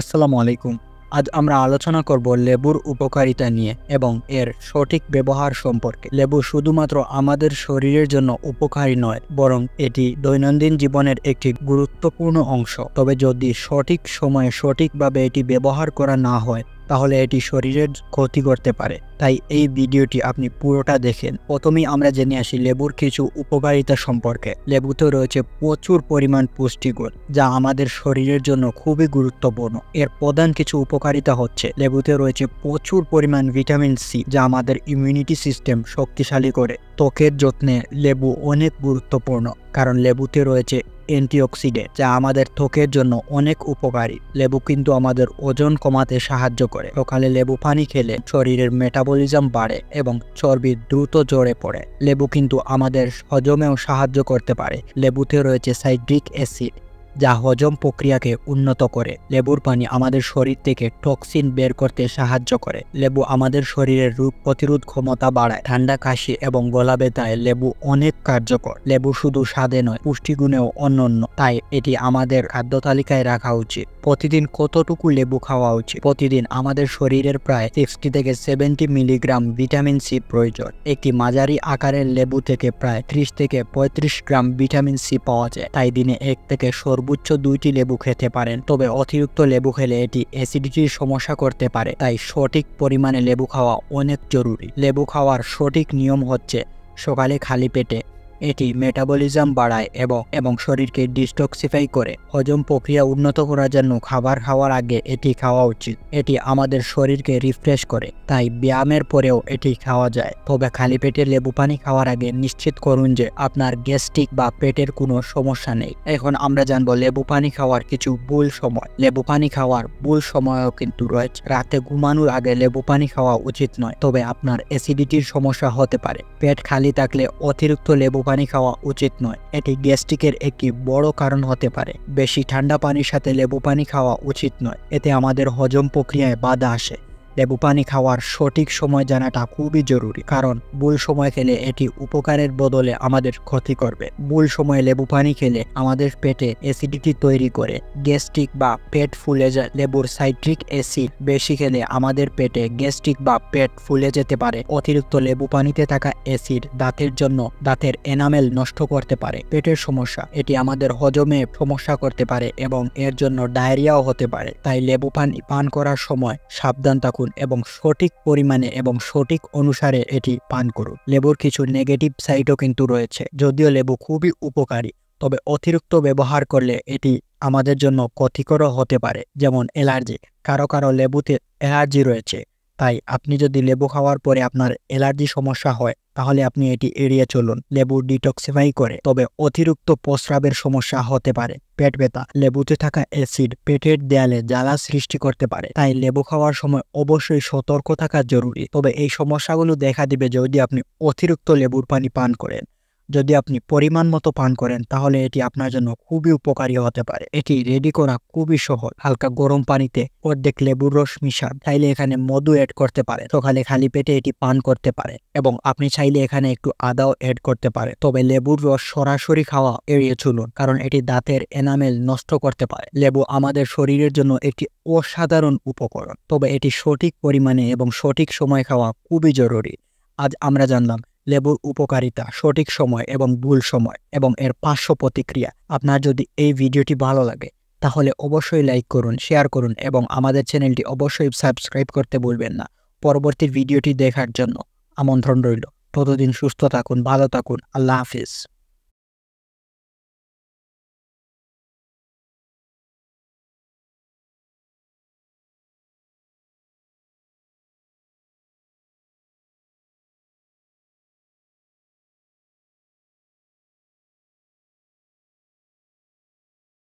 আসসালামু আলাইকুম। আজ আমরা আলোচনা করব লেবুর উপকারিতা নিয়ে এবং এর সঠিক ব্যবহার সম্পর্কে। লেবু শুধুমাত্র আমাদের শরীরের জন্য উপকারী নয়, বরং এটি দৈনন্দিন জীবনের একটি গুরুত্বপূর্ণ অংশ। তবে যদি সঠিক সময়ে সঠিকভাবে এটি ব্যবহার করা না হয়, তাহলে এটি শরীরের ক্ষতি করতে পারে। তাই এই ভিডিওটি আপনি পুরোটা দেখেন। প্রথমেই আমরা জেনে আসি লেবুর কিছু উপকারিতা সম্পর্কে। লেবুতে রয়েছে প্রচুর পরিমাণ পুষ্টিগুণ, যা আমাদের শরীরের জন্য খুবই গুরুত্বপূর্ণ। এর প্রধান কিছু উপকারিতা হচ্ছে, লেবুতে রয়েছে প্রচুর পরিমাণ ভিটামিন সি, যা আমাদের ইমিউনিটি সিস্টেম শক্তিশালী করে। ত্বকের যত্নে লেবু অনেক গুরুত্বপূর্ণ, কারণ লেবুতে রয়েছে অ্যান্টিঅক্সিডেন্ট, যা আমাদের ত্বকের জন্য অনেক উপকারী। লেবু কিন্তু আমাদের ওজন কমাতে সাহায্য করে। সকালে লেবু পানি খেলে শরীরের মেটাবলিজম বাড়ে এবং চর্বি দ্রুত ঝরে পড়ে। লেবু কিন্তু আমাদের হজমেও সাহায্য করতে পারে। লেবুতে রয়েছে সাইট্রিক অ্যাসিড, যা হজম প্রক্রিয়াকে উন্নত করে। লেবুর পানি আমাদের শরীর থেকে টক্সিন বের করতে সাহায্য করে। লেবু আমাদের শরীরের রোগ প্রতিরোধ ক্ষমতা বাড়ায়। ঠান্ডা, কাশি এবং গলা ব্যথায় লেবু অনেক কার্যকর। লেবু শুধু স্বাদে নয়, পুষ্টিগুণেও অনন্য। তাই এটি আমাদের খাদ্য তালিকায় রাখা উচিত। প্রতিদিন কতটুকু লেবু খাওয়া উচিত? প্রতিদিন আমাদের শরীরের প্রায় 60 থেকে 70 মিলিগ্রাম ভিটামিন সি প্রয়োজন। একটি মাঝারি আকারের লেবু থেকে প্রায় 30 থেকে 35 গ্রাম ভিটামিন সি পাওয়া যায়। তাই দিনে 1 থেকে সর্বোচ্চ 2টি লেবু খেতে পারেন। তবে অতিরিক্ত লেবু খেলে এটি অ্যাসিডিটির সমস্যা করতে পারে। তাই সঠিক পরিমাণে লেবু খাওয়া অনেক জরুরি। লেবু খাওয়ার সঠিক নিয়ম হচ্ছে, সকালে খালি পেটে এটি মেটাবলিজম বাড়ায় এবং শরীরকে ডিটক্সিফাই করে। হজম প্রক্রিয়া উন্নত করার জন্য খাবার খাওয়ার আগে এটি খাওয়া উচিত। এটি আমাদের শরীরকে রিফ্রেশ করে, তাই ব্যায়ামের পরেও এটি খাওয়া যায়। তবে খালি পেটে লেবু পানি খাওয়ার আগে নিশ্চিত করুন যে আপনার গ্যাস্ট্রিক বা পেটের কোনো সমস্যা নেই। এখন আমরা জানবো লেবু পানি খাওয়ার কিছু ভুল সময়। লেবু পানি খাওয়ার ভুল সময়ও কিন্তু রয়েছে। রাতে ঘুমানোর আগে লেবু পানি খাওয়া উচিত নয়, তবে আপনার অ্যাসিডিটির সমস্যা হতে পারে। পেট খালি থাকলে অতিরিক্ত লেবু পানি খাওয়া উচিত নয়, এটি গ্যাস্ট্রিকের একটি বড় কারণ হতে পারে। বেশি ঠান্ডা পানির সাথে লেবু পানি খাওয়া উচিত নয়, এতে আমাদের হজম প্রক্রিয়ায় বাধা আসে। লেবু পানি খাওয়ার সঠিক সময় জানাটা খুবই জরুরি, কারণ ভুল সময় খেলে এটি উপকারের বদলে আমাদের ক্ষতি করবে। ভুল সময়ে লেবু পানি খেলে আমাদের পেটে অ্যাসিডিটি তৈরি করে, গ্যাস্ট্রিক বা পেট ফুলে যায়। লেবুর সাইট্রিক অ্যাসিড বেশি খেলে আমাদের পেটে গ্যাস্ট্রিক বা পেট ফুলে যেতে পারে। অতিরিক্ত লেবু পানিতে থাকা অ্যাসিড দাঁতের এনামেল নষ্ট করতে পারে। পেটের সমস্যা, এটি আমাদের হজমে সমস্যা করতে পারে এবং এর জন্য ডায়রিয়াও হতে পারে। তাই লেবু পানি পান করার সময় সাবধান থাকুন এবং সঠিক পরিমাণে এবং সঠিক অনুসারে এটি পান করুন। লেবুর কিছু নেগেটিভ সাইডও কিন্তু রয়েছে। যদিও লেবু খুবই উপকারী, তবে অতিরিক্ত ব্যবহার করলে এটি আমাদের জন্য ক্ষতিকরও হতে পারে, যেমন অ্যালার্জি। কারো লেবুতে অ্যালার্জি রয়েছে, তাই আপনি যদি লেবু খাওয়ার পরে আপনার অ্যালার্জি সমস্যা হয়, তাহলে আপনি এটি এড়িয়ে চলুন। লেবু ডিটক্সিফাই করে, তবে অতিরিক্ত প্রস্রাবের সমস্যা হতে পারে। পেট ব্যথা, লেবুতে থাকা অ্যাসিড পেটের দেয়ালে জ্বালা সৃষ্টি করতে পারে। তাই লেবু খাওয়ার সময় অবশ্যই সতর্ক থাকা জরুরি। তবে এই সমস্যাগুলো দেখা দিবে যদি আপনি অতিরিক্ত লেবুর পানি পান করেন। যদি আপনি পরিমাণ মতো পান করেন, তাহলে এটি আপনার জন্য খুবই উপকারী হতে পারে। এটি রেডি করা খুবই সহজ। হালকা গরম পানিতে অর্ধেক লেবুর রস মিশান। চাইলে এখানে মধু অ্যাড করতে পারে। সকালে খালি পেটে এটি পান করতে পারে এবং আপনি চাইলে এখানে একটু আদাও অ্যাড করতে পারে। তবে লেবুর রস সরাসরি খাওয়া এড়িয়ে চলুন, কারণ এটি দাঁতের এনামেল নষ্ট করতে পারে। লেবু আমাদের শরীরের জন্য একটি অসাধারণ উপকরণ, তবে এটি সঠিক পরিমাণে এবং সঠিক সময় খাওয়া খুবই জরুরি। আজ আমরা জানলাম লেবুর উপকারিতা, সঠিক সময় এবং ভুল সময় এবং এর পার্শ্ব প্রতিক্রিয়া। আপনার যদি এই ভিডিওটি ভালো লাগে, তাহলে অবশ্যই লাইক করুন, শেয়ার করুন এবং আমাদের চ্যানেলটি অবশ্যই সাবস্ক্রাইব করতে ভুলবেন না। পরবর্তী ভিডিওটি দেখার জন্য আমন্ত্রণ রইল। ততদিন সুস্থ থাকুন, ভালো থাকুন। আল্লাহ হাফিজ।